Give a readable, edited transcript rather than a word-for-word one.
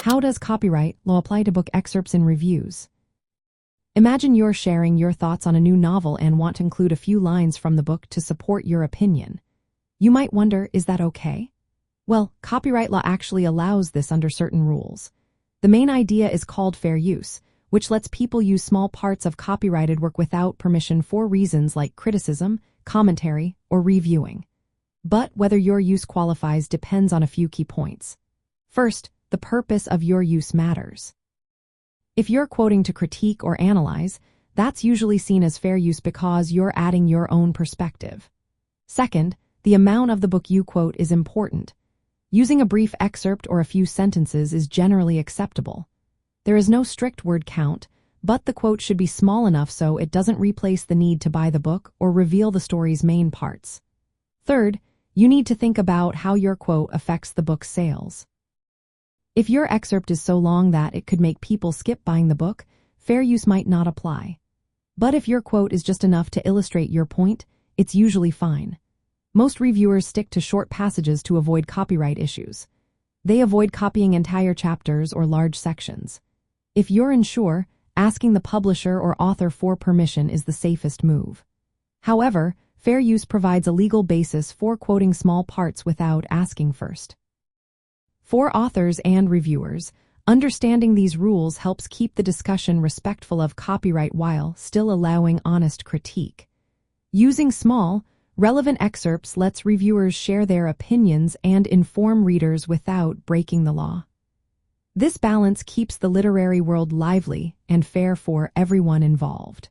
How does copyright law apply to book excerpts and reviews? Imagine you're sharing your thoughts on a new novel and want to include a few lines from the book to support your opinion. You might wonder, is that okay? Well, copyright law actually allows this under certain rules. The main idea is called fair use, which lets people use small parts of copyrighted work without permission for reasons like criticism, commentary, or reviewing. But whether your use qualifies depends on a few key points. First, the purpose of your use matters. If you're quoting to critique or analyze, that's usually seen as fair use because you're adding your own perspective. Second, the amount of the book you quote is important. Using a brief excerpt or a few sentences is generally acceptable. There is no strict word count, but the quote should be small enough so it doesn't replace the need to buy the book or reveal the story's main parts. Third, you need to think about how your quote affects the book's sales. If your excerpt is so long that it could make people skip buying the book, fair use might not apply. But if your quote is just enough to illustrate your point, it's usually fine. Most reviewers stick to short passages to avoid copyright issues. They avoid copying entire chapters or large sections. If you're unsure, asking the publisher or author for permission is the safest move. However, fair use provides a legal basis for quoting small parts without asking first. For authors and reviewers, understanding these rules helps keep the discussion respectful of copyright while still allowing honest critique. Using small, relevant excerpts lets reviewers share their opinions and inform readers without breaking the law. This balance keeps the literary world lively and fair for everyone involved.